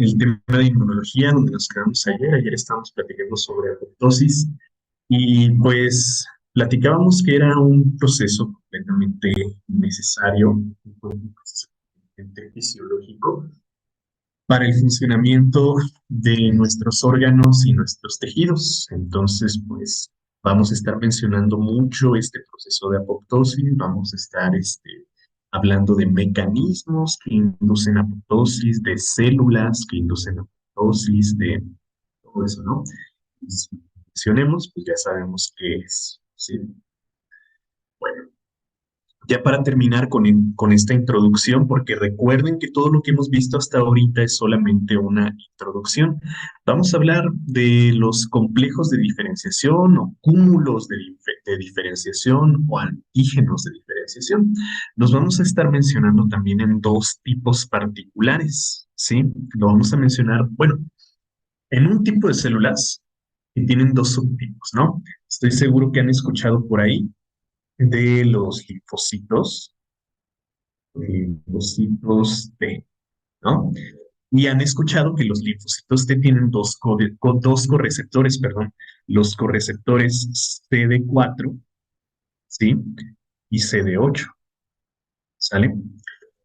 el tema de inmunología, donde nos quedamos ayer. Ayer estábamos platicando sobre apoptosis y pues platicábamos que era un proceso completamente necesario, un proceso completamente fisiológico para el funcionamiento de nuestros órganos y nuestros tejidos. Entonces, pues vamos a estar mencionando mucho este proceso de apoptosis, vamos a estar hablando de mecanismos que inducen apoptosis, de células que inducen apoptosis, de todo eso, ¿no? Y si mencionemos, pues ya sabemos qué es, ¿sí? Bueno, ya para terminar con esta introducción, porque recuerden que todo lo que hemos visto hasta ahorita es solamente una introducción. Vamos a hablar de los complejos de diferenciación o cúmulos de diferenciación o antígenos de diferenciación. Nos vamos a estar mencionando también en dos tipos particulares, ¿sí? Lo vamos a mencionar, bueno, en un tipo de células que tienen dos subtipos, ¿no? Estoy seguro que han escuchado por ahí de los linfocitos, linfocitos T, ¿no? Y han escuchado que los linfocitos T tienen dos correceptores, perdón, los correceptores CD4, ¿sí? Y CD8, ¿sale?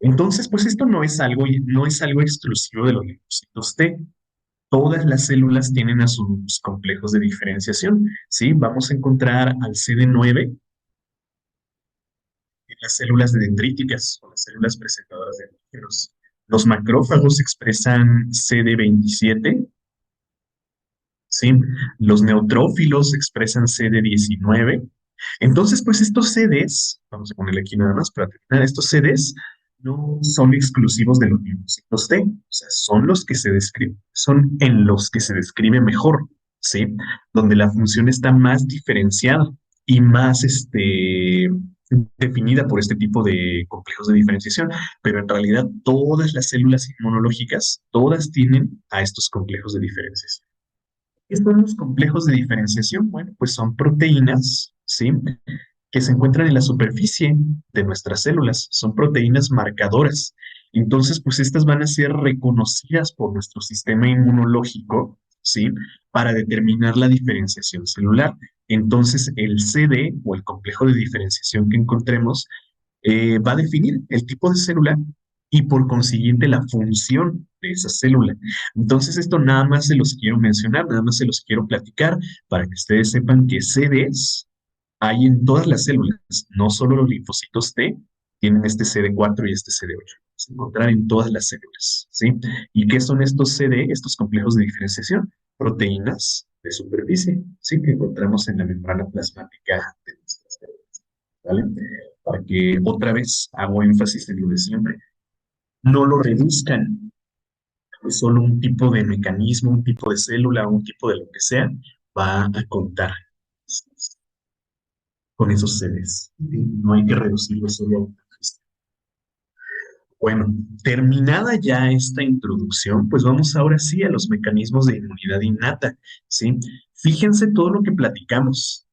Entonces, pues esto no es algo exclusivo de los linfocitos T. Todas las células tienen a sus complejos de diferenciación, ¿sí? Vamos a encontrar al CD9 en las células dendríticas o las células presentadoras de antígenos. Los macrófagos expresan CD27, ¿sí? Los neutrófilos expresan CD19. Entonces, pues estos CDs, vamos a ponerle aquí nada más para terminar, estos CDs no son exclusivos de los linfocitos T, o sea, son los que se describen, son en los que se describe mejor, ¿sí? Donde la función está más diferenciada y más, definida por este tipo de complejos de diferenciación, pero en realidad todas las células inmunológicas, todas tienen a estos complejos de diferenciación. ¿Qué son los complejos de diferenciación? Bueno, pues son proteínas, ¿sí? Que se encuentran en la superficie de nuestras células. Son proteínas marcadoras. Entonces, pues estas van a ser reconocidas por nuestro sistema inmunológico, ¿sí? Para determinar la diferenciación celular. Entonces, el CD o el complejo de diferenciación que encontremos va a definir el tipo de célula y por consiguiente la función de esa célula. Entonces, esto nada más se los quiero mencionar, nada más se los quiero platicar para que ustedes sepan que CDs hay en todas las células, no solo los linfocitos T tienen este CD4 y este CD8. Se encontrar en todas las células, ¿sí? ¿Y qué son estos CD, estos complejos de diferenciación? Proteínas de superficie, ¿sí? Que encontramos en la membrana plasmática de nuestras células, ¿vale? Para que otra vez hago énfasis en lo de siempre. No lo reduzcan a solo un tipo de mecanismo, un tipo de célula, un tipo de lo que sea, va a contar con esos seres. No hay que reducirlo solo a una fiesta. Bueno, terminada ya esta introducción, pues vamos ahora sí a los mecanismos de inmunidad innata, ¿sí? Fíjense todo lo que platicamos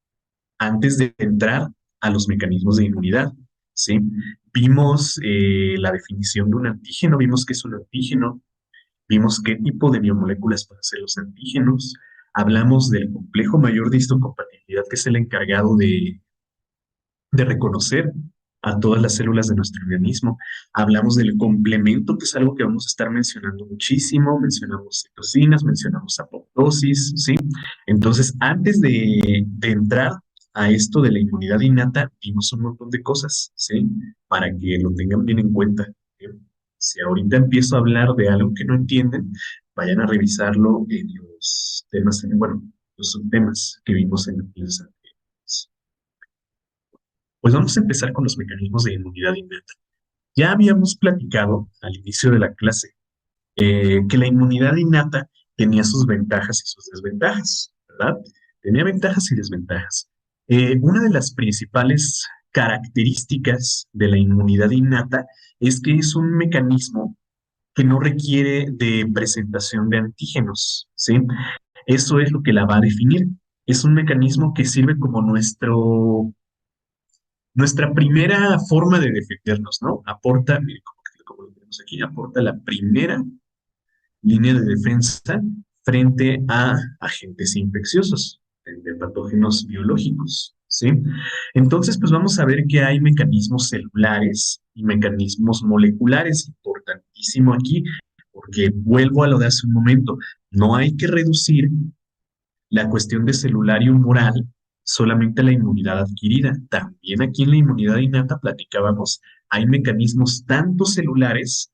antes de entrar a los mecanismos de inmunidad, ¿sí? Vimos la definición de un antígeno, vimos qué es un antígeno, vimos qué tipo de biomoléculas para hacer los antígenos, hablamos del complejo mayor de histocompatibilidad, que es el encargado de reconocer a todas las células de nuestro organismo. Hablamos del complemento, que es algo que vamos a estar mencionando muchísimo. Mencionamos citocinas, mencionamos apoptosis, ¿sí? Entonces, antes de entrar a esto de la inmunidad innata, vimos un montón de cosas, ¿sí? Para que lo tengan bien en cuenta. ¿Sí? Si ahorita empiezo a hablar de algo que no entienden, vayan a revisarlo en los temas, bueno, los subtemas que vimos en la clase. Pues vamos a empezar con los mecanismos de inmunidad innata. Ya habíamos platicado al inicio de la clase que la inmunidad innata tenía sus ventajas y sus desventajas, ¿verdad? Tenía ventajas y desventajas. Una de las principales características de la inmunidad innata es que es un mecanismo que no requiere de presentación de antígenos, ¿sí? Eso es lo que la va a definir. Es un mecanismo que sirve como nuestra primera forma de defendernos, ¿no? Aporta, mire, como lo tenemos aquí, aporta la primera línea de defensa frente a agentes infecciosos, de patógenos biológicos, ¿sí? Entonces, pues vamos a ver que hay mecanismos celulares y mecanismos moleculares, importantísimo aquí, porque vuelvo a lo de hace un momento, no hay que reducir la cuestión de celular y humoral solamente a la inmunidad adquirida. También aquí en la inmunidad innata platicábamos, hay mecanismos tanto celulares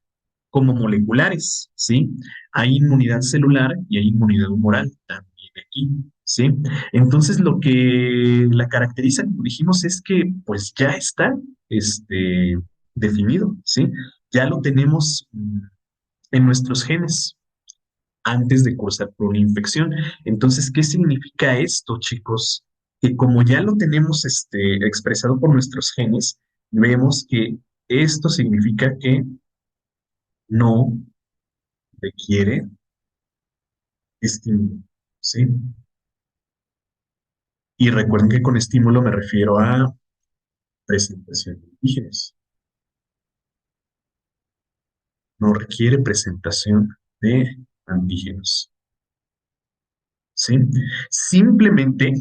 como moleculares, ¿sí? Hay inmunidad celular y hay inmunidad humoral también aquí, ¿sí? Entonces lo que la caracteriza, como dijimos, es que pues ya está definido, ¿sí? Ya lo tenemos en nuestros genes antes de cursar por una infección. Entonces, ¿qué significa esto, chicos? Que como ya lo tenemos expresado por nuestros genes, vemos que esto significa que no requiere estímulo, ¿sí? Y recuerden que con estímulo me refiero a presentación de antígenos. No requiere presentación de antígenos, ¿sí? Simplemente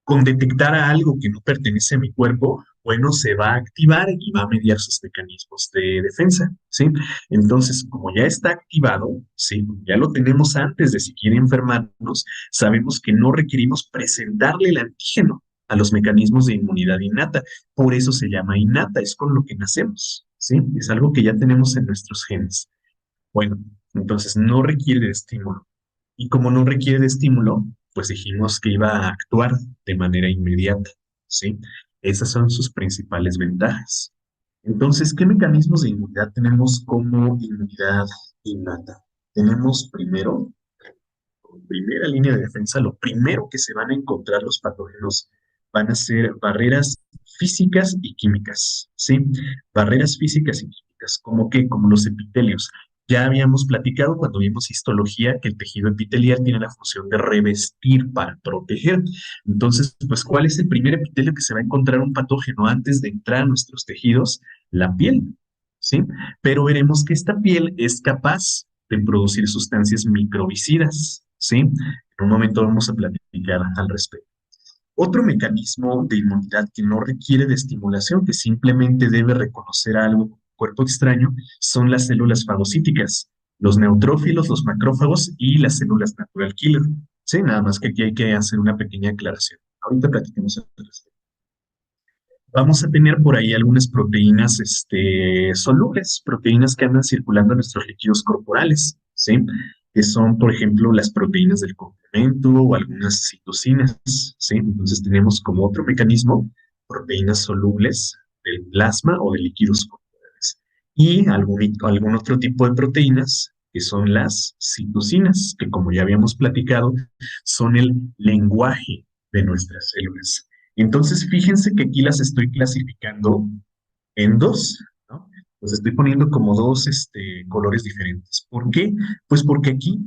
con detectar a algo que no pertenece a mi cuerpo, bueno, se va a activar y va a mediar sus mecanismos de defensa, ¿sí? Entonces, como ya está activado, ¿sí? Ya lo tenemos antes de siquiera enfermarnos, sabemos que no requerimos presentarle el antígeno a los mecanismos de inmunidad innata. Por eso se llama innata, es con lo que nacemos, ¿sí? Es algo que ya tenemos en nuestros genes. Bueno, entonces no requiere de estímulo. Y como no requiere de estímulo, pues dijimos que iba a actuar de manera inmediata, ¿sí? Esas son sus principales ventajas. Entonces, ¿qué mecanismos de inmunidad tenemos como inmunidad innata? Tenemos primero, como primera línea de defensa, lo primero que se van a encontrar los patógenos van a ser barreras físicas y químicas, ¿sí? Barreras físicas y químicas, ¿como qué? Como los epitelios. Ya habíamos platicado cuando vimos histología que el tejido epitelial tiene la función de revestir para proteger. Entonces, pues, ¿cuál es el primer epitelio que se va a encontrar un patógeno antes de entrar a nuestros tejidos? La piel, ¿sí? Pero veremos que esta piel es capaz de producir sustancias microbicidas, ¿sí? En un momento vamos a platicar al respecto. Otro mecanismo de inmunidad que no requiere de estimulación, que simplemente debe reconocer algo como cuerpo extraño, son las células fagocíticas, los neutrófilos, los macrófagos y las células natural killer. Sí, nada más que aquí hay que hacer una pequeña aclaración. Ahorita platiquemos al respecto. Vamos a tener por ahí algunas proteínas solubles, proteínas que andan circulando en nuestros líquidos corporales, ¿sí? Que son, por ejemplo, las proteínas del complemento o algunas citocinas, ¿sí? Entonces tenemos como otro mecanismo proteínas solubles del plasma o de líquidos corporales. Y algún otro tipo de proteínas que son las citocinas, que como ya habíamos platicado, son el lenguaje de nuestras células. Entonces, fíjense que aquí las estoy clasificando en dos, ¿no? Los estoy poniendo como dos colores diferentes. ¿Por qué? Pues porque aquí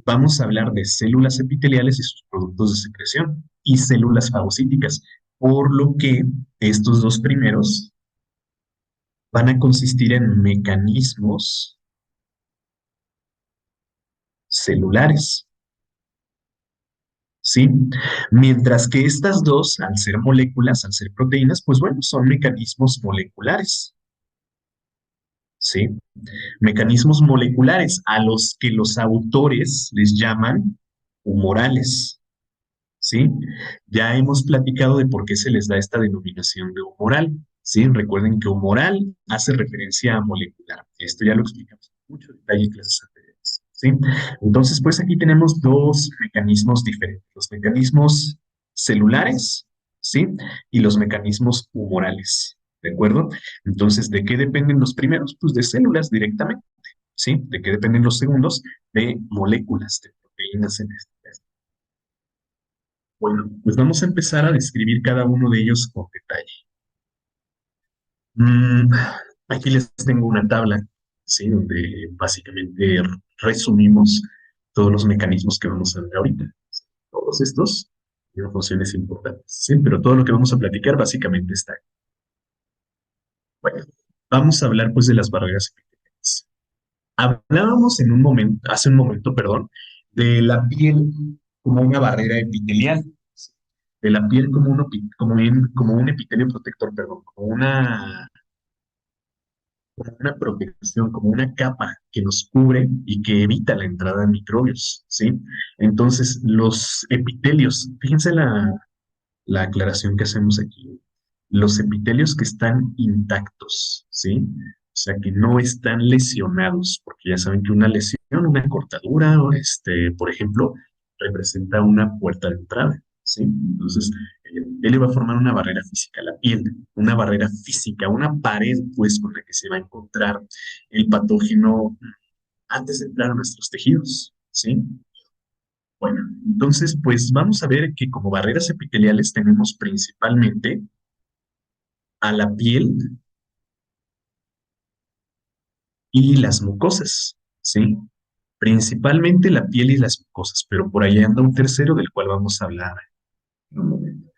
vamos a hablar de células epiteliales y sus productos de secreción y células fagocíticas, por lo que estos dos primeros van a consistir en mecanismos celulares, ¿sí? Mientras que estas dos, al ser moléculas, al ser proteínas, pues bueno, son mecanismos moleculares, ¿sí? Mecanismos moleculares a los que los autores les llaman humorales, ¿sí? Ya hemos platicado de por qué se les da esta denominación de humoral, ¿sí? Recuerden que humoral hace referencia a molecular. Esto ya lo explicamos en mucho detalle en clases anteriores, ¿sí? Entonces, pues aquí tenemos dos mecanismos diferentes, los mecanismos celulares, ¿sí? Y los mecanismos humorales, ¿de acuerdo? Entonces, ¿de qué dependen los primeros? Pues de células directamente, ¿sí? ¿De qué dependen los segundos? De moléculas, de proteínas en este caso. Bueno, pues vamos a empezar a describir cada uno de ellos con detalle. Mm, aquí les tengo una tabla, ¿sí? Donde básicamente resumimos todos los mecanismos que vamos a ver ahorita. Todos estos tienen funciones importantes, ¿sí? Pero todo lo que vamos a platicar básicamente está aquí. Bueno, vamos a hablar pues de las barreras epiteliales. Hablábamos en un momento, hace un momento, perdón, de la piel como una barrera epitelial, de la piel como como un epitelio protector, perdón, como una protección, como una capa que nos cubre y que evita la entrada de microbios, ¿sí? Entonces, los epitelios, fíjense la aclaración que hacemos aquí, los epitelios que están intactos, ¿sí? O sea, que no están lesionados, porque ya saben que una lesión, una cortadura, o por ejemplo, representa una puerta de entrada, ¿sí? Entonces, el epitelio va a formar una barrera física, la piel, una barrera física, una pared, pues, con la que se va a encontrar el patógeno antes de entrar a nuestros tejidos, ¿sí? Bueno, entonces, pues vamos a ver que como barreras epiteliales tenemos principalmente a la piel y las mucosas, ¿sí? Principalmente la piel y las mucosas, pero por ahí anda un tercero del cual vamos a hablar en un momento.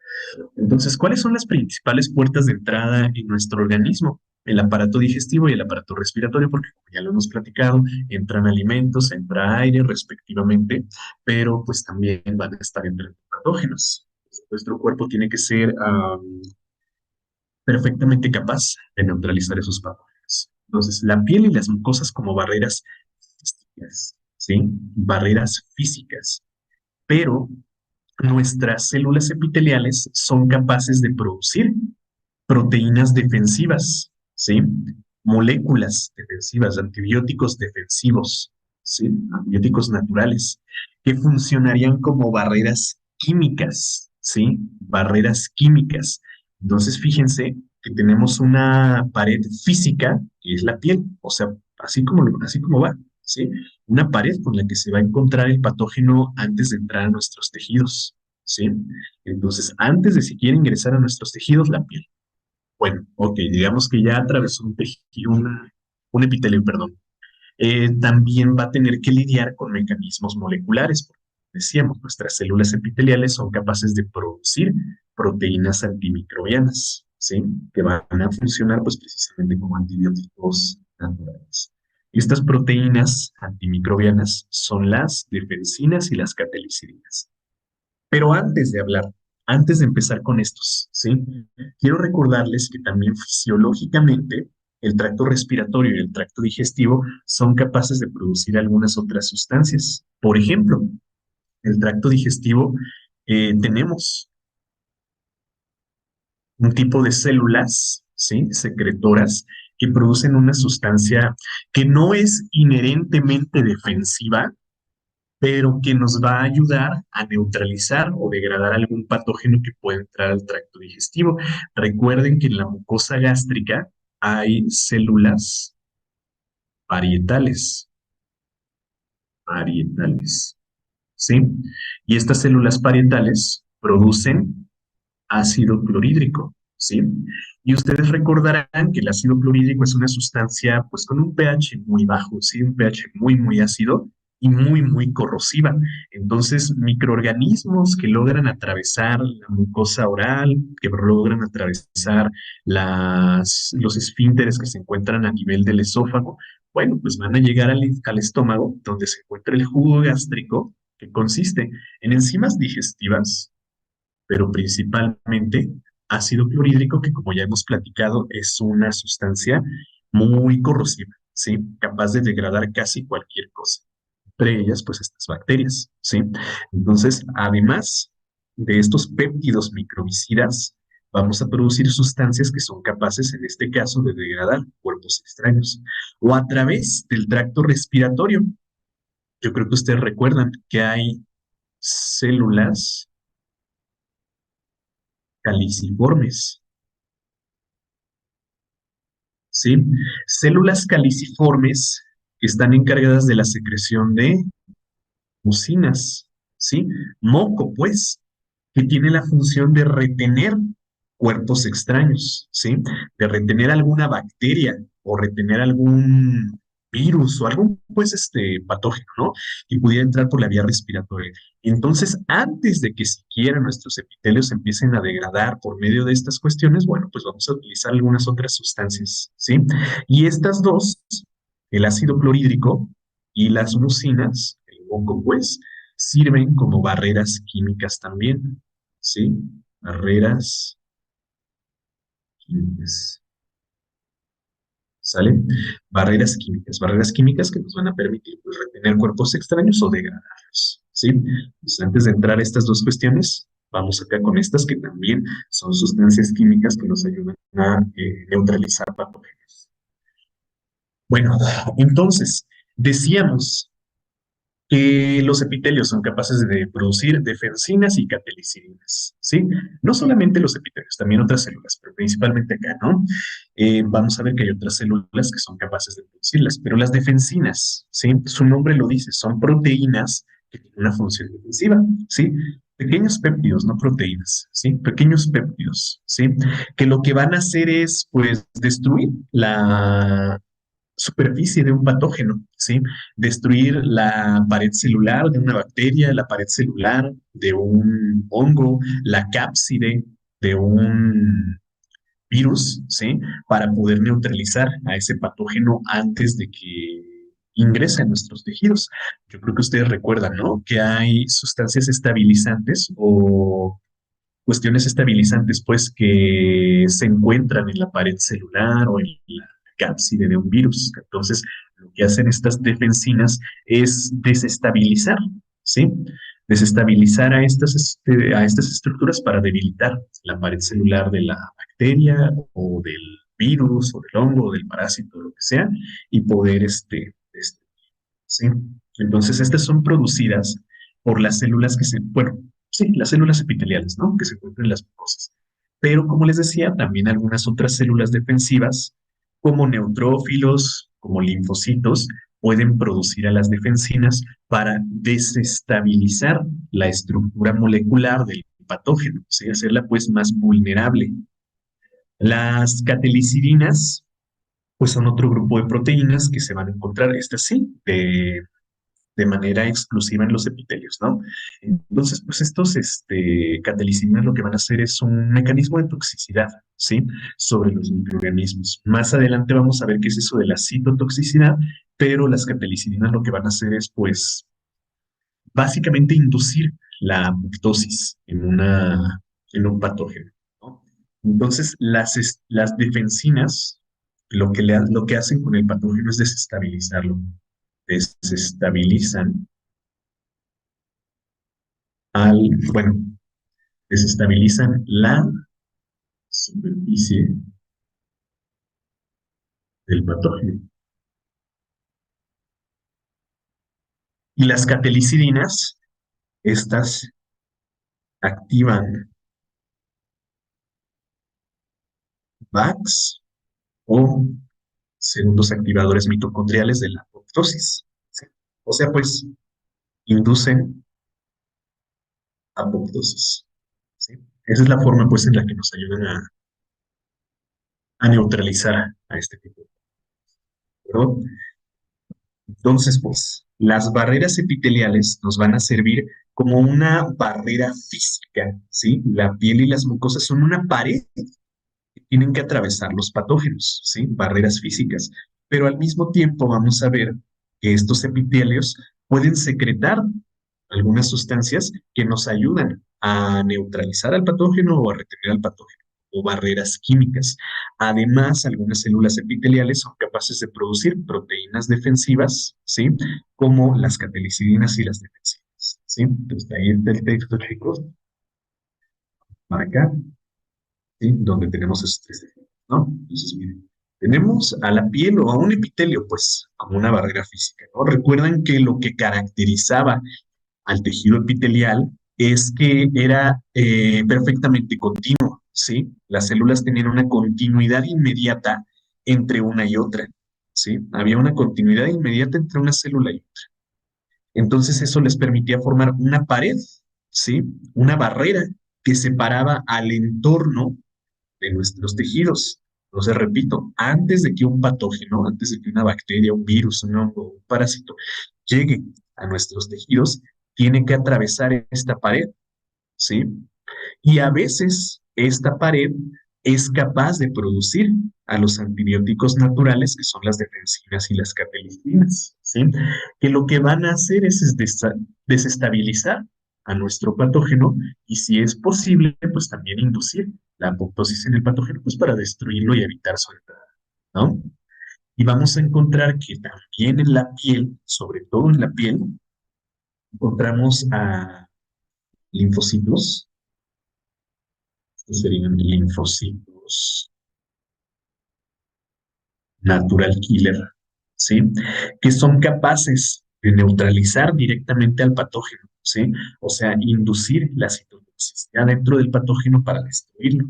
Entonces, ¿cuáles son las principales puertas de entrada en nuestro organismo? El aparato digestivo y el aparato respiratorio, porque como ya lo hemos platicado, entran alimentos, entra aire respectivamente, pero pues también van a estar entrando patógenos. Nuestro cuerpo tiene que ser perfectamente capaz de neutralizar esos patógenos. Entonces, la piel y las mucosas como barreras físicas, ¿sí? Barreras físicas, pero nuestras células epiteliales son capaces de producir proteínas defensivas, ¿sí? Moléculas defensivas, antibióticos defensivos, ¿sí? Antibióticos naturales, que funcionarían como barreras químicas, ¿sí? Barreras químicas. Entonces, fíjense que tenemos una pared física, que es la piel, o sea, así como va, ¿sí? Una pared con la que se va a encontrar el patógeno antes de entrar a nuestros tejidos, ¿sí? Entonces, antes de siquiera ingresar a nuestros tejidos, la piel. Bueno, ok, digamos que ya atravesó un tejido, un epitelio, perdón. También va a tener que lidiar con mecanismos moleculares. Porque decíamos, nuestras células epiteliales son capaces de producir proteínas antimicrobianas, ¿sí? Que van a funcionar, pues, precisamente como antibióticos naturales. Estas proteínas antimicrobianas son las defensinas y las catalicidinas. Pero antes de empezar con estos, ¿sí? Quiero recordarles que también fisiológicamente el tracto respiratorio y el tracto digestivo son capaces de producir algunas otras sustancias. Por ejemplo, el tracto digestivo tenemos un tipo de células, ¿sí? Secretoras que producen una sustancia que no es inherentemente defensiva, pero que nos va a ayudar a neutralizar o degradar algún patógeno que pueda entrar al tracto digestivo. Recuerden que en la mucosa gástrica hay células parietales, parietales, ¿sí? Y estas células parietales producen ácido clorhídrico, ¿sí? Y ustedes recordarán que el ácido clorhídrico es una sustancia, pues, con un pH muy bajo, ¿sí? Un pH muy, muy ácido y muy, muy corrosiva. Entonces, microorganismos que logran atravesar la mucosa oral, que logran atravesar los esfínteres que se encuentran a nivel del esófago, bueno, pues van a llegar al estómago, donde se encuentra el jugo gástrico, que consiste en enzimas digestivas, pero principalmente ácido clorhídrico, que como ya hemos platicado, es una sustancia muy corrosiva, ¿sí? Capaz de degradar casi cualquier cosa, entre ellas, pues, estas bacterias, ¿sí? Entonces, además de estos péptidos microbicidas, vamos a producir sustancias que son capaces, en este caso, de degradar cuerpos extraños, o a través del tracto respiratorio. Yo creo que ustedes recuerdan que hay células caliciformes, ¿sí? Células caliciformes que están encargadas de la secreción de mucinas, ¿sí? Moco, pues, que tiene la función de retener cuerpos extraños, ¿sí? De retener alguna bacteria o retener algún virus o algún, pues, patógeno, ¿no? Que pudiera entrar por la vía respiratoria. Entonces, antes de que siquiera nuestros epitelios empiecen a degradar por medio de estas cuestiones, bueno, pues vamos a utilizar algunas otras sustancias, ¿sí? Y estas dos El ácido clorhídrico y las mucinas, el hongo, pues, sirven como barreras químicas también, ¿sí? Barreras químicas. ¿Sale? Barreras químicas que nos van a permitir pues, retener cuerpos extraños o degradarlos, ¿sí? Pues antes de entrar a estas dos cuestiones, vamos acá con estas que también son sustancias químicas que nos ayudan a neutralizar patógenos. Bueno, entonces, decíamos que los epitelios son capaces de producir defensinas y catelicidinas, ¿sí? No solamente los epitelios, también otras células, pero principalmente acá, ¿no? Vamos a ver que hay otras células que son capaces de producirlas, pero las defensinas, ¿sí? Su nombre lo dice, son proteínas que tienen una función defensiva, ¿sí? Pequeños péptidos, no proteínas, ¿sí? Pequeños péptidos, ¿sí? Que lo que van a hacer es, pues, destruir la superficie de un patógeno, ¿sí? Destruir la pared celular de una bacteria, la pared celular de un hongo, la cápside de un virus, ¿sí? Para poder neutralizar a ese patógeno antes de que ingrese a nuestros tejidos. Yo creo que ustedes recuerdan, ¿no? Que hay sustancias estabilizantes o cuestiones estabilizantes, pues, que se encuentran en la pared celular o en la cápside de un virus. Entonces, lo que hacen estas defensinas es desestabilizar, ¿sí? Desestabilizar a estas estructuras para debilitar la pared celular de la bacteria o del virus o del hongo o del parásito, lo que sea, y poder, ¿sí? Entonces, estas son producidas por las células bueno, sí, las células epiteliales, ¿no? Que se encuentran en las mucosas. Pero, como les decía, también algunas otras células defensivas, como neutrófilos, como linfocitos, pueden producir a las defensinas para desestabilizar la estructura molecular del patógeno, ¿sí? Hacerla pues más vulnerable. Las catelicidinas, pues son otro grupo de proteínas que se van a encontrar, estas sí, de manera exclusiva en los epitelios, ¿no? Entonces, pues estos catalicinas lo que van a hacer es un mecanismo de toxicidad, ¿sí? Sobre los microorganismos. Más adelante vamos a ver qué es eso de la citotoxicidad, pero las catalicinas lo que van a hacer es, pues, básicamente inducir la apoptosis en un patógeno, ¿no? Entonces, las defensinas lo que hacen con el patógeno es desestabilizarlo. Desestabilizan bueno, desestabilizan la superficie del patógeno. Y las catelicidinas, estas activan VACs o segundos activadores mitocondriales de la apoptosis. ¿Sí? O sea, pues, inducen apoptosis. ¿Sí? Esa es la forma, pues, en la que nos ayudan a neutralizar a este tipo de ¿no? Entonces, pues, las barreras epiteliales nos van a servir como una barrera física, ¿sí? La piel y las mucosas son una pared que tienen que atravesar los patógenos, ¿sí? Barreras físicas. Pero al mismo tiempo vamos a ver que estos epitelios pueden secretar algunas sustancias que nos ayudan a neutralizar al patógeno o a retener al patógeno o barreras químicas. Además, algunas células epiteliales son capaces de producir proteínas defensivas, ¿sí? Como las catelicidinas y las defensivas, ¿sí? Entonces, ahí está el texto, chicos, para acá, ¿sí? Donde tenemos esos tres ejemplos, ¿no? Entonces, miren, tenemos a la piel o a un epitelio, pues, como una barrera física, ¿no? Recuerdan que lo que caracterizaba al tejido epitelial es que era perfectamente continuo, ¿sí? Las células tenían una continuidad inmediata entre una y otra, ¿sí? Había una continuidad inmediata entre una célula y otra. Entonces eso les permitía formar una pared, ¿sí? Una barrera que separaba al entorno de nuestros tejidos. Entonces, repito, antes de que un patógeno, antes de que una bacteria, un virus, un hongo, un parásito llegue a nuestros tejidos, tiene que atravesar esta pared, ¿sí? Y a veces esta pared es capaz de producir a los antibióticos naturales, que son las defensinas y las capelicinas, ¿sí? Que lo que van a hacer es desestabilizar a nuestro patógeno y si es posible, pues también inducir la apoptosis en el patógeno, pues para destruirlo y evitar su entrada, ¿no? Y vamos a encontrar que también en la piel, sobre todo en la piel, encontramos a linfocitos, estos serían linfocitos natural killer, ¿sí? Que son capaces de neutralizar directamente al patógeno, ¿sí? O sea, inducir la citotoxicidad dentro del patógeno para destruirlo,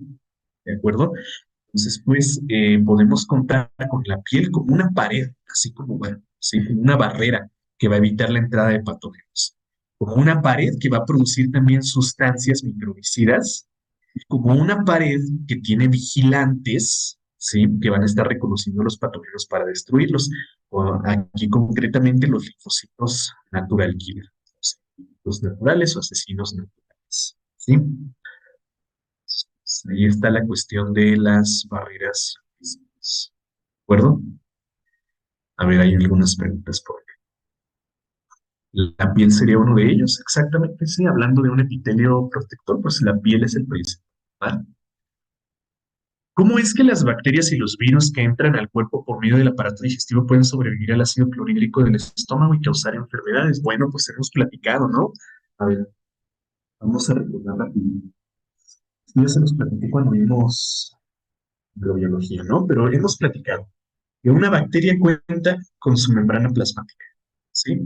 ¿de acuerdo? Entonces, pues, podemos contar con la piel como una pared, así como, bueno, ¿sí? Como una barrera que va a evitar la entrada de patógenos, como una pared que va a producir también sustancias microbicidas, como una pared que tiene vigilantes, ¿sí? Que van a estar reconociendo los patógenos para destruirlos. Aquí concretamente los linfocitos natural killer, los naturales o asesinos naturales, ¿sí? Ahí está la cuestión de las barreras físicas. ¿De acuerdo? A ver, hay algunas preguntas por acá. La piel sería uno de ellos, exactamente, sí. Hablando de un epitelio protector, pues la piel es el principal. ¿Cómo es que las bacterias y los virus que entran al cuerpo por medio del aparato digestivo pueden sobrevivir al ácido clorhídrico del estómago y causar enfermedades? Bueno, pues hemos platicado, ¿no? A ver, vamos a recordar rápido. Ya se nos platicó cuando vimos microbiología, ¿no? Pero hemos platicado que una bacteria cuenta con su membrana plasmática, ¿sí?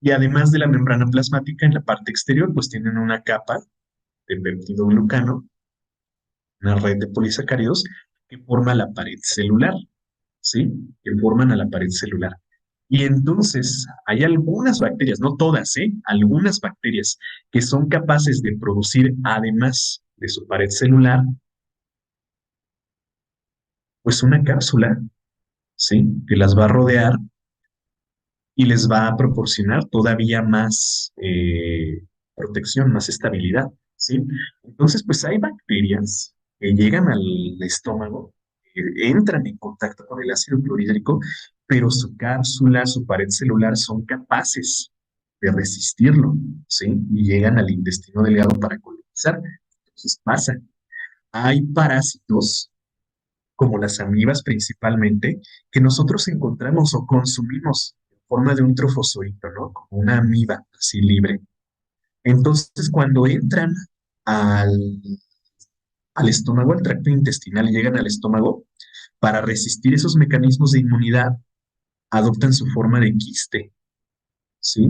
Y además de la membrana plasmática, en la parte exterior, pues tienen una capa de peptidoglucano, una red de polisacáridos que forma la pared celular, ¿sí? Que forman a la pared celular. Y entonces hay algunas bacterias, no todas, ¿eh? Algunas bacterias que son capaces de producir, además de su pared celular, pues una cápsula, ¿sí? Que las va a rodear y les va a proporcionar todavía más protección, más estabilidad, ¿sí? Entonces, pues hay bacterias que llegan al estómago, entran en contacto con el ácido clorhídrico, pero su cápsula, su pared celular son capaces de resistirlo, ¿sí? Y llegan al intestino delgado para colonizar. Entonces pasa. Hay parásitos como las amibas principalmente, que nosotros encontramos o consumimos en forma de un trofozoito, ¿no? Como una amiba así libre. Entonces, cuando entran al, al estómago, al tracto intestinal, y llegan al estómago, para resistir esos mecanismos de inmunidad, adoptan su forma de quiste, ¿sí?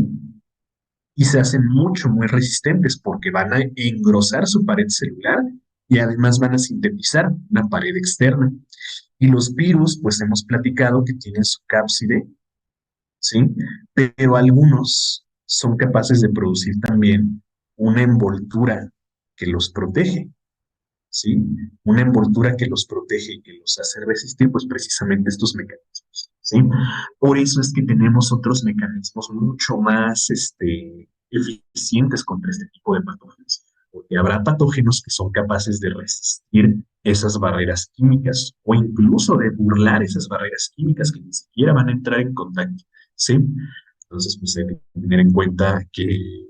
Y se hacen mucho, muy resistentes porque van a engrosar su pared celular y además van a sintetizar una pared externa. Y los virus, pues hemos platicado que tienen su cápside, ¿sí? Pero algunos son capaces de producir también una envoltura que los protege, ¿sí? Una envoltura que los protege y que los hace resistir, pues precisamente estos mecanismos, ¿sí? Por eso es que tenemos otros mecanismos mucho más, eficientes contra este tipo de patógenos, porque habrá patógenos que son capaces de resistir esas barreras químicas o incluso de burlar esas barreras químicas que ni siquiera van a entrar en contacto, ¿sí? Entonces, pues hay que tener en cuenta que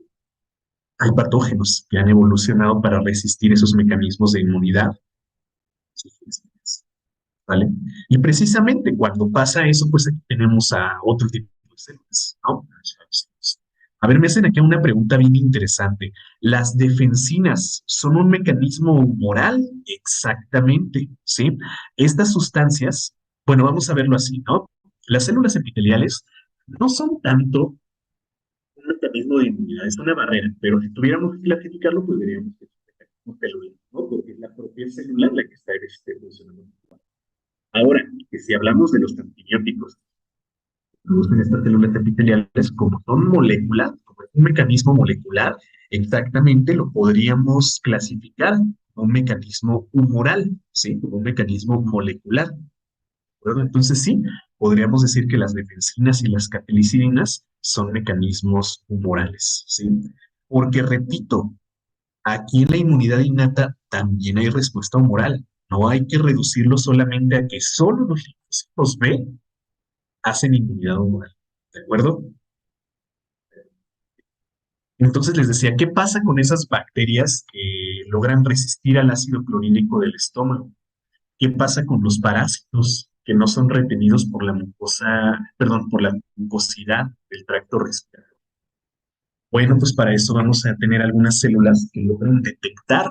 hay patógenos que han evolucionado para resistir esos mecanismos de inmunidad, ¿vale? Y precisamente cuando pasa eso, pues aquí tenemos a otro tipo de células, ¿no? A ver, me hacen aquí una pregunta bien interesante. ¿Las defensinas son un mecanismo humoral? Exactamente, ¿sí? Estas sustancias, bueno, vamos a verlo así, ¿no? Las células epiteliales no son tanto un mecanismo de inmunidad, es una barrera, pero si tuviéramos que clasificarlo, pues diríamos que es un mecanismo celular, ¿no? Porque es la propia célula la que está funcionando. Ahora, que si hablamos de los antibióticos que producen estas células epiteliales, como son moléculas, como es un mecanismo molecular, exactamente lo podríamos clasificar como un mecanismo humoral, ¿sí? Como un mecanismo molecular. ¿De acuerdo? Entonces sí, podríamos decir que las defensinas y las catelicidinas son mecanismos humorales, ¿sí? Porque repito, aquí en la inmunidad innata también hay respuesta humoral. No hay que reducirlo solamente a que solo los linfocitos B hacen inmunidad humoral. ¿De acuerdo? Entonces les decía, ¿qué pasa con esas bacterias que logran resistir al ácido clorhídrico del estómago? ¿Qué pasa con los parásitos que no son retenidos por la mucosa, perdón, por la mucosidad del tracto respiratorio? Bueno, pues para eso vamos a tener algunas células que logran detectar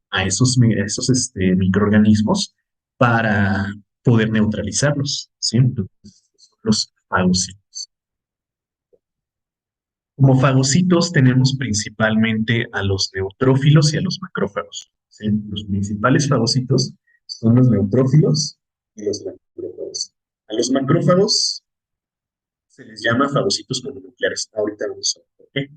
a esos microorganismos para poder neutralizarlos, ¿sí? Entonces, son los fagocitos. Como fagocitos tenemos principalmente a los neutrófilos y a los macrófagos, ¿sí? Los principales fagocitos son los neutrófilos y los macrófagos. A los macrófagos se les llama fagocitos mononucleares. Ahorita vamos a ver por qué.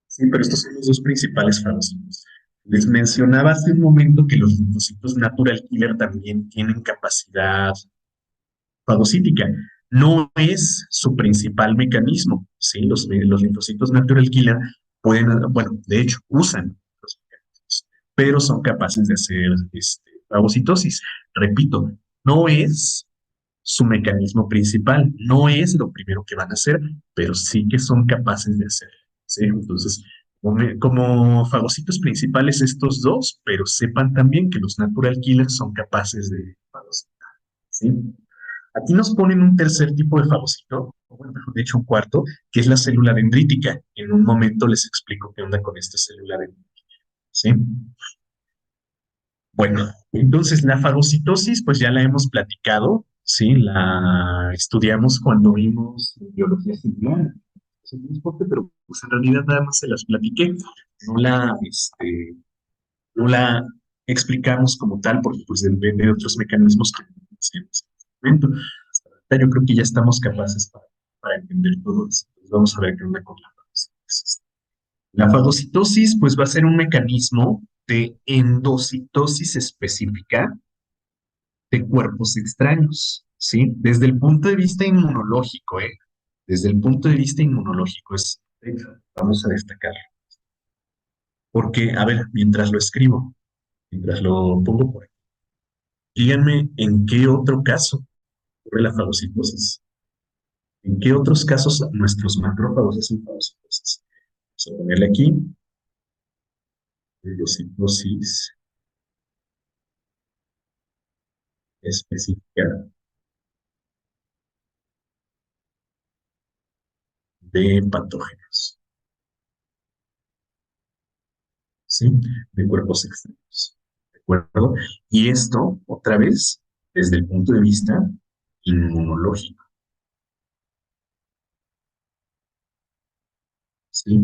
Sí, pero estos son los dos principales fagocitos. Les mencionaba hace un momento que los linfocitos natural killer también tienen capacidad fagocítica. No es su principal mecanismo, ¿sí? Los linfocitos natural killer pueden, bueno, de hecho, usan los mecanismos, pero son capaces de hacer fagocitosis. Repito, no es su mecanismo principal, no es lo primero que van a hacer, pero sí que son capaces de hacerlo, ¿sí? Entonces, como fagocitos principales estos dos, pero sepan también que los natural killers son capaces de fagocitar, ¿sí? Aquí nos ponen un tercer tipo de fagocito, o bueno, mejor dicho, un cuarto, que es la célula dendrítica. En un momento les explico qué onda con esta célula dendrítica, ¿sí? Bueno, entonces la fagocitosis, pues ya la hemos platicado, ¿sí? La estudiamos cuando vimos biología celular. Es un transporte, pero pues en realidad nada más se las platiqué. No la, este, no la explicamos como tal, porque pues depende de otros mecanismos que no conocemos en este momento. Hasta ahorita yo creo que ya estamos capaces para entender todo eso. Pues vamos a ver qué onda con la fagocitosis. La fagocitosis, pues va a ser un mecanismo de endocitosis específica de cuerpos extraños, ¿sí? Desde el punto de vista inmunológico, ¿eh? Desde el punto de vista inmunológico es, vamos a destacar. Porque, a ver, mientras lo escribo, mientras lo pongo por aquí, díganme en qué otro caso ocurre la fagocitosis. ¿En qué otros casos nuestros macrófagos hacen fagocitosis? Vamos a ponerle aquí, fagocitosis específica de patógenos, ¿sí? De cuerpos extraños, ¿de acuerdo? Y esto, otra vez, desde el punto de vista inmunológico, ¿sí?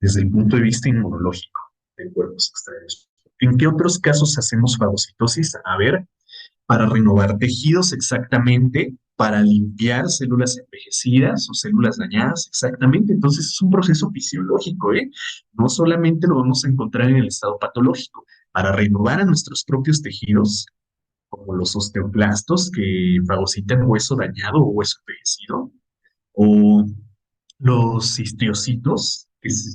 Desde el punto de vista inmunológico de cuerpos extraños. ¿En qué otros casos hacemos fagocitosis? A ver, para renovar tejidos exactamente, para limpiar células envejecidas o células dañadas exactamente. Entonces es un proceso fisiológico, ¿eh? No solamente lo vamos a encontrar en el estado patológico, para renovar a nuestros propios tejidos, como los osteoclastos que fagocitan hueso dañado o hueso envejecido, o los histiocitos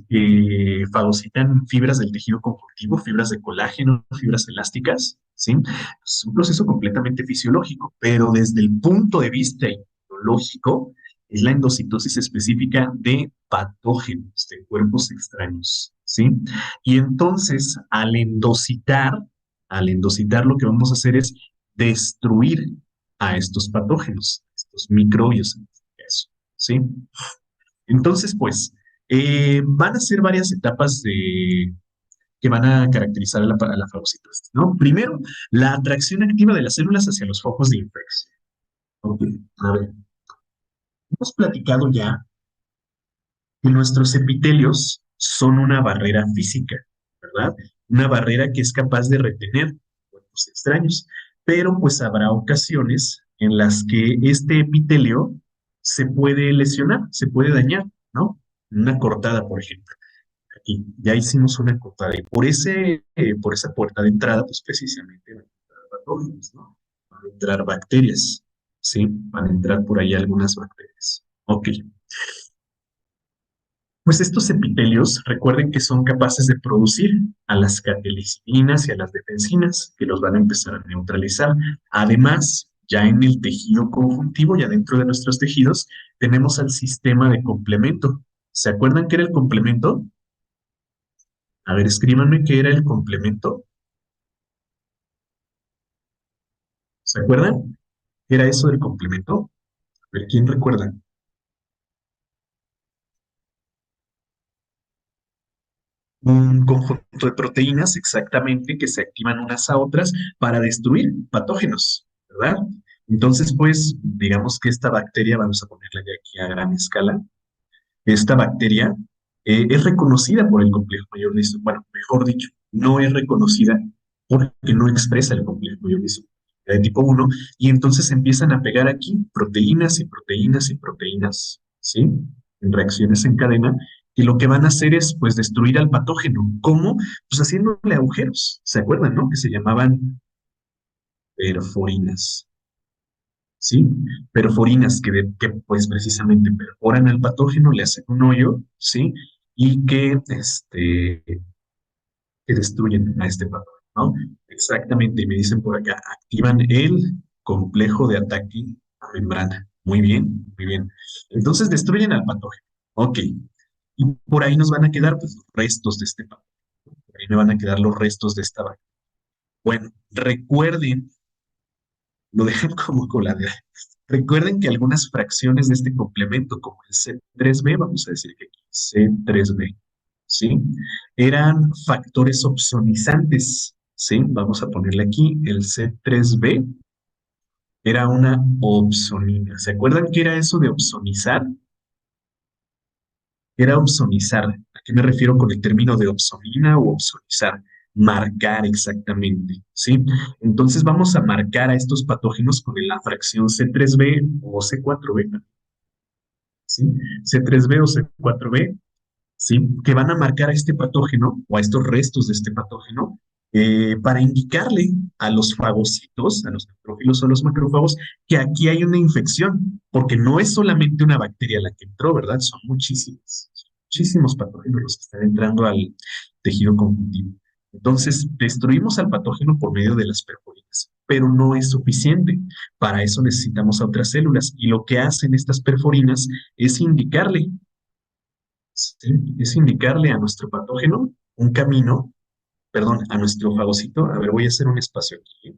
que fagocitan fibras del tejido conjuntivo, fibras de colágeno, fibras elásticas, ¿sí? Es un proceso completamente fisiológico, pero desde el punto de vista inmunológico es la endocitosis específica de patógenos, de cuerpos extraños, ¿sí? Y entonces, al endocitar lo que vamos a hacer es destruir a estos patógenos, estos microbios en este caso, ¿sí? Entonces, pues, van a ser varias etapas que van a caracterizar a la fagocitosis, ¿no? Primero, la atracción activa de las células hacia los focos de infección. Ok, a ver, hemos platicado ya que nuestros epitelios son una barrera física, ¿verdad? Una barrera que es capaz de retener cuerpos extraños, pero pues habrá ocasiones en las que este epitelio se puede lesionar, se puede dañar, ¿no? Una cortada, por ejemplo. Aquí ya hicimos una cortada y por esa puerta de entrada, pues precisamente van a entrar patógenos, ¿no? Van a entrar bacterias, ¿sí? Van a entrar por ahí algunas bacterias. Ok. Pues estos epitelios, recuerden que son capaces de producir a las catequicinas y a las defensinas, que los van a empezar a neutralizar. Además, ya en el tejido conjuntivo, ya dentro de nuestros tejidos, tenemos al sistema de complemento. ¿Se acuerdan qué era el complemento? A ver, escríbanme qué era el complemento. ¿Se acuerdan? ¿Qué era eso del complemento? A ver, ¿quién recuerda? Un conjunto de proteínas exactamente que se activan unas a otras para destruir patógenos, ¿verdad? Entonces, pues, digamos que esta bacteria, vamos a ponerla ya aquí a gran escala, esta bacteria es reconocida por el complejo mayor de bueno, mejor dicho, no es reconocida porque no expresa el complejo mayor de tipo uno y entonces empiezan a pegar aquí proteínas y proteínas y proteínas, ¿sí? En reacciones en cadena, y lo que van a hacer es, pues, destruir al patógeno. ¿Cómo? Pues haciéndole agujeros, ¿se acuerdan, no? Que se llamaban perforinas. ¿Sí? Perforinas que pues precisamente perforan al patógeno, le hacen un hoyo, ¿sí? Y que destruyen a este patógeno, ¿no? Exactamente, y me dicen por acá, activan el complejo de ataque a membrana. Muy bien, muy bien. Entonces destruyen al patógeno. Ok. Y por ahí nos van a quedar pues, los restos de este patógeno. Por ahí me van a quedar los restos de esta bacteria. Bueno, recuerden, lo dejan como coladera. Recuerden que algunas fracciones de este complemento, como el C3b, vamos a decir que aquí C3b, ¿sí? Eran factores opsonizantes, ¿sí? Vamos a ponerle aquí el C3b, era una opsonina. ¿Se acuerdan qué era eso de opsonizar? Era opsonizar. ¿A qué me refiero con el término de opsonina o opsonizar? Marcar exactamente, ¿sí? Entonces vamos a marcar a estos patógenos con la fracción C3b o C4b, ¿sí? C3b o C4b, ¿sí? Que van a marcar a este patógeno o a estos restos de este patógeno para indicarle a los fagocitos, a los neutrófilos o a los macrófagos, que aquí hay una infección, porque no es solamente una bacteria la que entró, ¿verdad? Son muchísimos patógenos los que están entrando al tejido conjuntivo. Entonces, destruimos al patógeno por medio de las perforinas, pero no es suficiente. Para eso necesitamos a otras células y lo que hacen estas perforinas es indicarle, ¿sí? Es indicarle a nuestro patógeno un camino, perdón, a nuestro fagocito. A ver, voy a hacer un espacio aquí.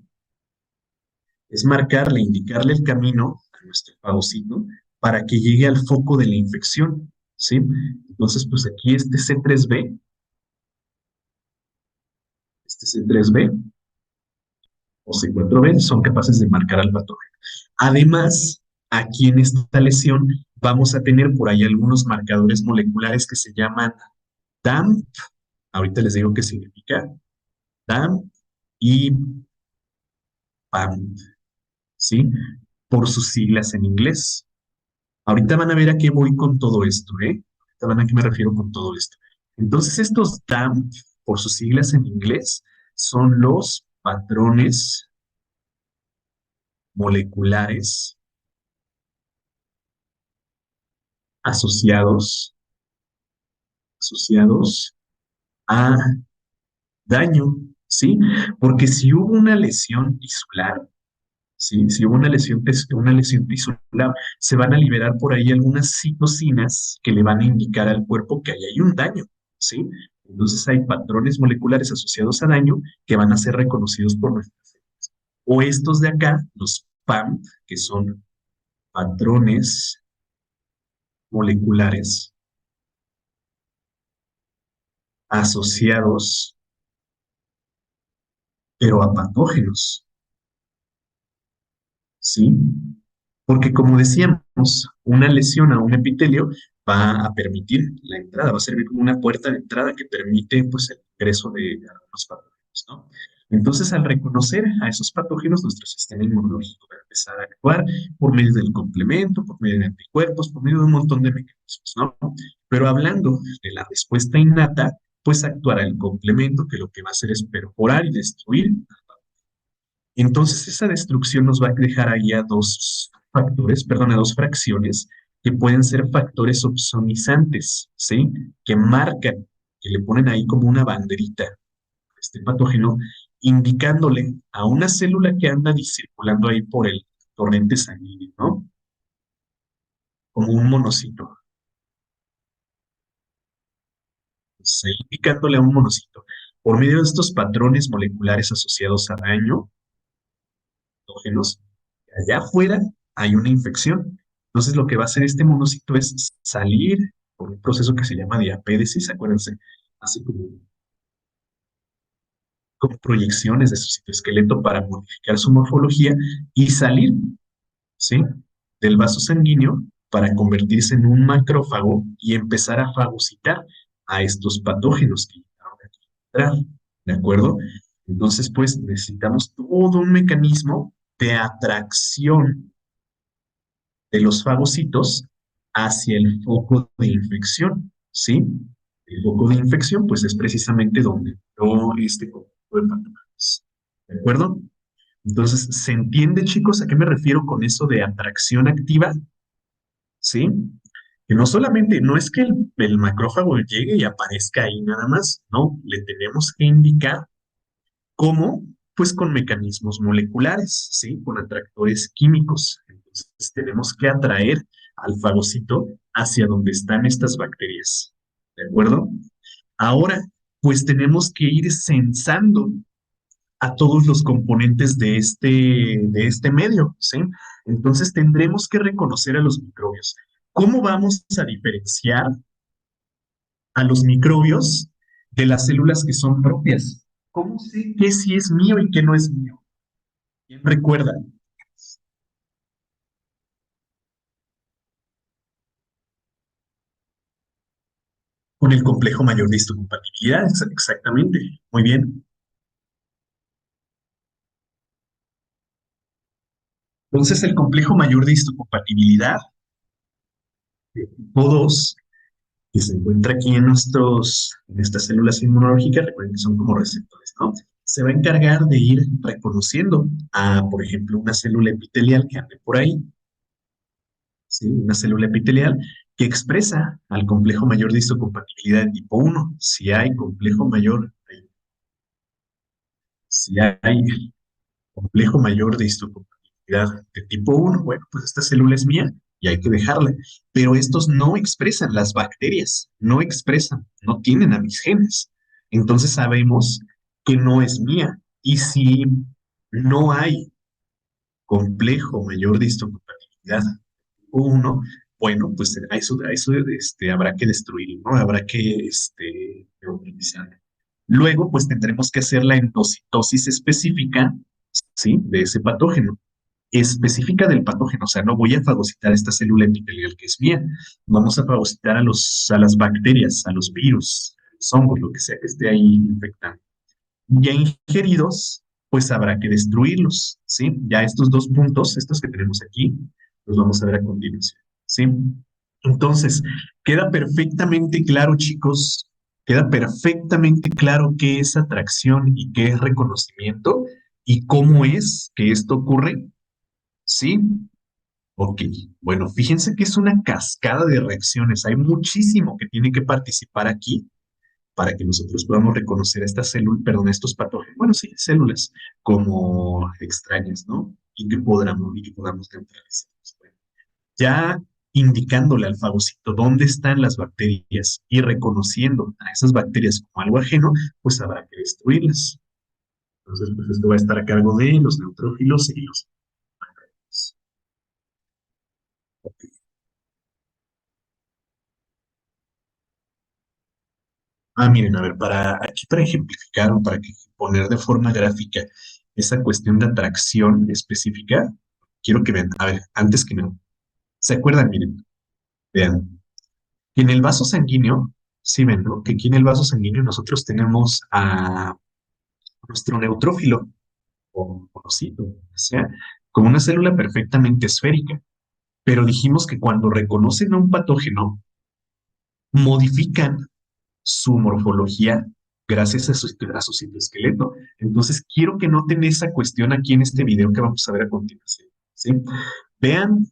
Es marcarle, indicarle el camino a nuestro fagocito para que llegue al foco de la infección, ¿sí? Entonces, pues aquí este C3b o C4b son capaces de marcar al patógeno. Además, aquí en esta lesión vamos a tener por ahí algunos marcadores moleculares que se llaman DAMP. Ahorita les digo qué significa DAMP y PAMP, ¿sí? Por sus siglas en inglés. Ahorita van a ver a qué voy con todo esto, ¿eh? Ahorita van a qué me refiero con todo esto. Entonces, estos DAMP, por sus siglas en inglés, son los patrones moleculares asociados, asociados a daño, ¿sí? Porque si hubo una lesión tisular, ¿sí? Si hubo una lesión tisular, se van a liberar por ahí algunas citocinas que le van a indicar al cuerpo que ahí hay un daño, ¿sí? Entonces hay patrones moleculares asociados a daño que van a ser reconocidos por nuestras células. O estos de acá, los PAM, que son patrones moleculares asociados, pero a patógenos, ¿sí? Porque como decíamos, una lesión a un epitelio va a permitir la entrada, va a servir como una puerta de entrada que permite pues el ingreso de algunos patógenos, ¿no? Entonces, al reconocer a esos patógenos, nuestro sistema inmunológico va a empezar a actuar por medio del complemento, por medio de anticuerpos, por medio de un montón de mecanismos, ¿no? Pero hablando de la respuesta innata, pues actuará el complemento que lo que va a hacer es perforar y destruir. Entonces, esa destrucción nos va a dejar ahí a dos factores, perdón, a dos fracciones que pueden ser factores opsonizantes, ¿sí? Que marcan, que le ponen ahí como una banderita, este patógeno, indicándole a una célula que anda circulando ahí por el torrente sanguíneo, ¿no? Como un monocito. Entonces, ahí indicándole a un monocito. Por medio de estos patrones moleculares asociados a daño, patógenos, allá afuera hay una infección. Entonces, lo que va a hacer este monocito es salir por un proceso que se llama diapédesis, acuérdense, así como proyecciones de su citoesqueleto para modificar su morfología y salir, ¿sí? Del vaso sanguíneo para convertirse en un macrófago y empezar a fagocitar a estos patógenos que llegaron a entrar, ¿de acuerdo? Entonces, pues necesitamos todo un mecanismo de atracción de los fagocitos hacia el foco de infección, ¿sí? El foco de infección, pues es precisamente donde no este conjunto de patógenos, ¿de acuerdo? Entonces, ¿se entiende, chicos, a qué me refiero con eso de atracción activa? ¿Sí? Que no solamente, no es que el macrófago llegue y aparezca ahí nada más, no, le tenemos que indicar cómo, pues con mecanismos moleculares, ¿sí? Con atractores químicos. Entonces, tenemos que atraer al fagocito hacia donde están estas bacterias, ¿de acuerdo? Ahora, pues tenemos que ir censando a todos los componentes de este medio, ¿sí? Entonces tendremos que reconocer a los microbios. ¿Cómo vamos a diferenciar a los microbios de las células que son propias? ¿Cómo sé qué sí es mío y qué no es mío? ¿Quién recuerda? Con el complejo mayor de histocompatibilidad, exactamente. Muy bien. Entonces, el complejo mayor de histocompatibilidad, tipo 2, que se encuentra aquí en estas células inmunológicas, recuerden que son como receptores, ¿no? Se va a encargar de ir reconociendo a, por ejemplo, una célula epitelial que ande por ahí, ¿sí? Una célula epitelial que expresa al complejo mayor de histocompatibilidad de tipo 1. Si hay complejo mayor, si hay complejo mayor de histocompatibilidad de tipo 1, bueno, pues esta célula es mía y hay que dejarla. Pero estos no expresan, las bacterias no expresan, no tienen a mis genes. Entonces sabemos que no es mía. Y si no hay complejo mayor de histocompatibilidad tipo 1, bueno, pues a eso habrá que destruirlo, ¿no? Habrá que neutralizarlo. Luego, pues tendremos que hacer la endocitosis específica, ¿sí? De ese patógeno, específica del patógeno. O sea, no voy a fagocitar esta célula epitelial que es mía. Vamos a fagocitar a las bacterias, a los virus, a los hongos, lo que sea que esté ahí infectando. Ya ingeridos, pues habrá que destruirlos, ¿sí? Ya estos dos puntos, estos que tenemos aquí, los vamos a ver a continuación, ¿sí? Entonces, queda perfectamente claro, chicos, queda perfectamente claro qué es atracción y qué es reconocimiento y cómo es que esto ocurre, ¿sí? Ok, bueno, fíjense que es una cascada de reacciones, hay muchísimo que tiene que participar aquí para que nosotros podamos reconocer a estas células, perdón, a estos patógenos, bueno, sí, células como extrañas, ¿no? Y que podamos neutralizarlas. Bueno, ya indicándole al fagocito dónde están las bacterias y reconociendo a esas bacterias como algo ajeno, pues habrá que destruirlas. Entonces, pues esto va a estar a cargo de los neutrófilos y los macrófagos. Miren, a ver, para ejemplificar o para poner de forma gráfica esa cuestión de atracción específica, quiero que vean, a ver, antes que nada, ¿se acuerdan? Miren, vean, que en el vaso sanguíneo, sí ven, ¿no? Que aquí en el vaso sanguíneo nosotros tenemos a nuestro neutrófilo, o monocito, o sea, como una célula perfectamente esférica, pero dijimos que cuando reconocen a un patógeno, modifican su morfología gracias a su citoesqueleto. Entonces, quiero que noten esa cuestión aquí en este video que vamos a ver a continuación, ¿sí? Vean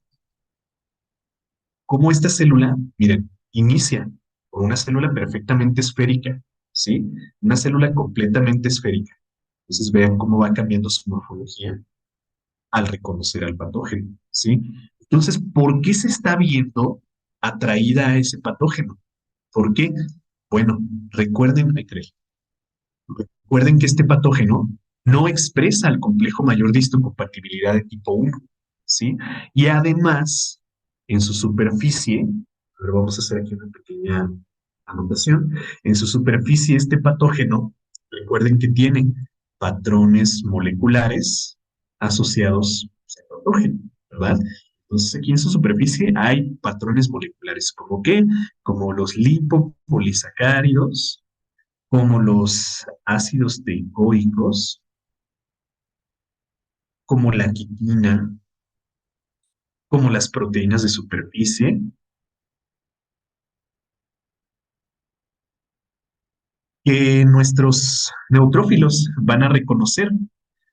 cómo esta célula, miren, inicia con una célula perfectamente esférica, ¿sí? Una célula completamente esférica. Entonces vean cómo va cambiando su morfología al reconocer al patógeno, ¿sí? Entonces, ¿por qué se está viendo atraída a ese patógeno? ¿Por qué? Bueno, recuerden, recuerden que este patógeno no expresa el complejo mayor de histocompatibilidad de tipo 1, ¿sí? Y además, en su superficie, pero vamos a hacer aquí una pequeña anotación, en su superficie este patógeno, recuerden que tiene patrones moleculares asociados al patógeno, ¿verdad? Entonces aquí en su superficie hay patrones moleculares, ¿como qué? Como los lipopolisacáridos, como los ácidos teicoicos, como la quitina, como las proteínas de superficie, que nuestros neutrófilos van a reconocer,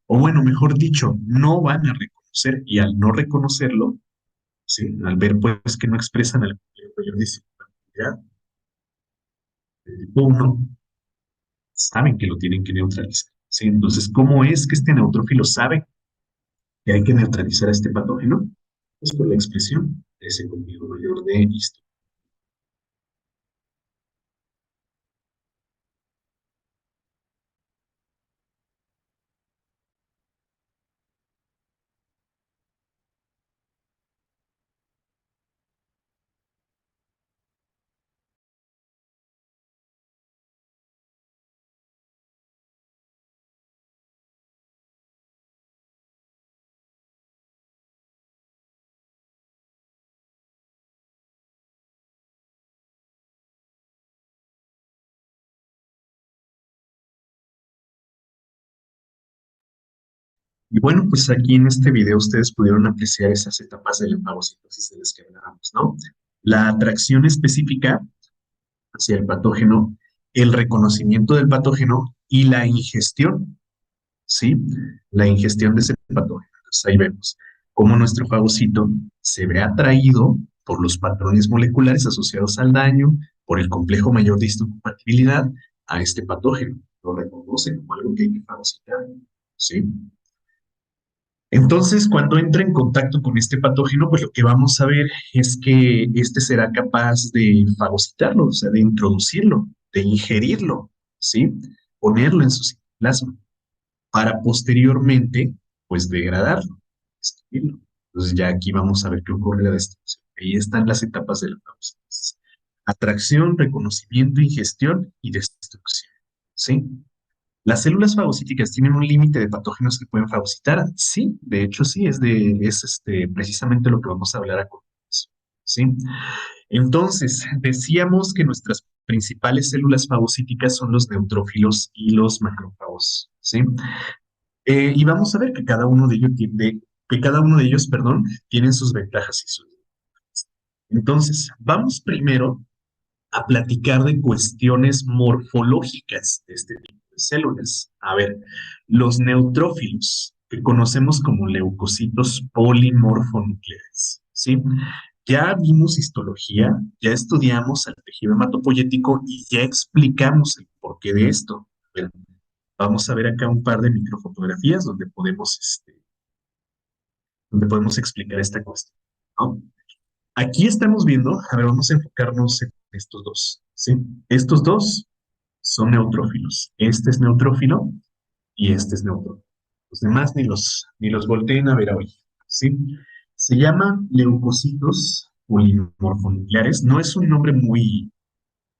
o bueno, mejor dicho, no van a reconocer, y al no reconocerlo, ¿sí? Al ver pues que no expresan el mayor disciplinaridad del tipo 1, saben que lo tienen que neutralizar, ¿sí? Entonces, ¿cómo es que este neutrófilo sabe que hay que neutralizar a este patógeno? Pues por la expresión de ese complejo mayor de histograma. Y bueno, pues aquí en este video ustedes pudieron apreciar esas etapas de la fagocitosis de las que hablábamos, ¿no? La atracción específica hacia el patógeno, el reconocimiento del patógeno y la ingestión, ¿sí? La ingestión de ese patógeno. Entonces ahí vemos cómo nuestro fagocito se ve atraído por los patrones moleculares asociados al daño, por el complejo mayor de histocompatibilidad a este patógeno. Lo reconoce como algo que hay que fagocitar, ¿sí? Entonces, cuando entra en contacto con este patógeno, pues lo que vamos a ver es que este será capaz de fagocitarlo, o sea, de introducirlo, de ingerirlo, ¿sí? Ponerlo en su citoplasma para posteriormente, pues, degradarlo, destruirlo. Entonces, ya aquí vamos a ver qué ocurre en la destrucción. Ahí están las etapas de la fagocitosis. Atracción, reconocimiento, ingestión y destrucción, ¿sí? ¿Las células fagocíticas tienen un límite de patógenos que pueden fagocitar? Sí, de hecho sí, precisamente lo que vamos a hablar a continuación. ¿Sí? Entonces, decíamos que nuestras principales células fagocíticas son los neutrófilos y los macrófagos. ¿Sí? Y vamos a ver que cada uno de ellos, perdón, tienen sus ventajas y sus desventajas. Entonces, vamos primero a platicar de cuestiones morfológicas de este tipo de células. A ver, los neutrófilos, que conocemos como leucocitos polimorfonucleares, ¿sí? Ya vimos histología, ya estudiamos el tejido hematopoyético y ya explicamos el porqué de esto. A ver, vamos a ver acá un par de microfotografías donde podemos explicar esta cuestión, ¿no? Aquí estamos viendo, a ver, vamos a enfocarnos en estos dos, ¿sí? Estos dos son neutrófilos. Este es neutrófilo y este es neutrófilo. Los demás ni los volteen a ver hoy, ¿sí? Se llaman leucocitos polimorfonucleares. No es un nombre muy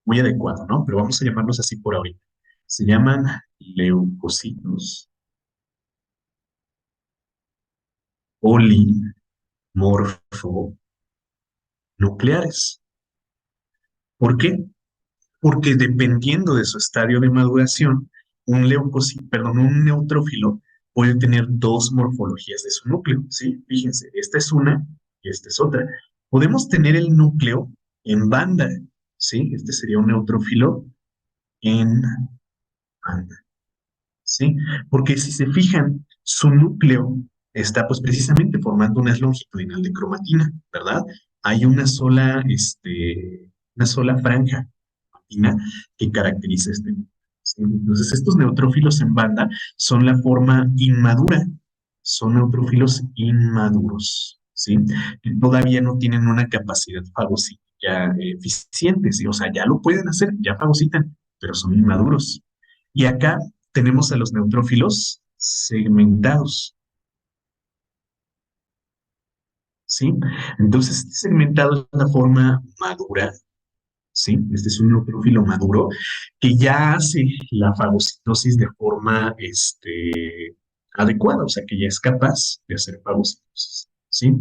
adecuado, ¿no? Pero vamos a llamarlos así por ahorita. Se llaman leucocitos polimorfonucleares. ¿Por qué? Porque dependiendo de su estadio de maduración, un neutrófilo puede tener dos morfologías de su núcleo, ¿sí? Fíjense, esta es una y esta es otra. Podemos tener el núcleo en banda, ¿sí? Este sería un neutrófilo en banda, ¿sí? Porque si se fijan, su núcleo está pues precisamente formando una longitudinal de cromatina, ¿verdad? hay una sola franja matina que caracteriza este grupo. ¿Sí? Entonces, estos neutrófilos en banda son la forma inmadura, son neutrófilos inmaduros, ¿sí? Que todavía no tienen una capacidad fagocítica eficiente, ¿sí? O sea, ya lo pueden hacer, ya fagocitan, pero son inmaduros. Y acá tenemos a los neutrófilos segmentados, ¿sí? Entonces, este segmentado es la forma madura. ¿Sí? Este es un neutrófilo maduro que ya hace la fagocitosis de forma adecuada, o sea, que ya es capaz de hacer fagocitosis, ¿sí?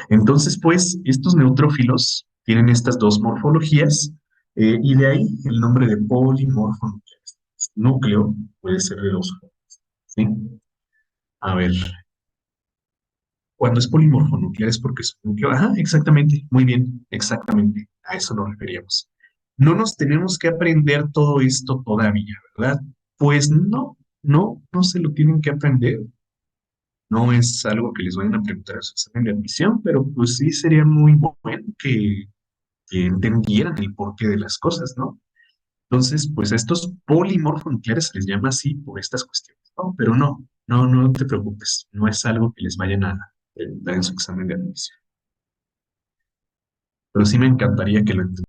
Entonces, pues, estos neutrófilos tienen estas dos morfologías y de ahí el nombre de polimorfonucleares. Núcleo puede ser de dos formas, ¿sí? A ver, cuando es polimorfonuclear es porque es un núcleo. Ajá, exactamente, muy bien, exactamente. A eso nos referíamos. No nos tenemos que aprender todo esto todavía, ¿verdad? Pues no, no se lo tienen que aprender. No es algo que les vayan a preguntar a su examen de admisión, pero pues sí sería muy bueno que entendieran el porqué de las cosas, ¿no? Entonces, pues a estos polimorfonucleares se les llama así por estas cuestiones, ¿no? Pero no te preocupes, no es algo que les vayan a preguntar en su examen de admisión. Pero sí me encantaría que lo entendieran.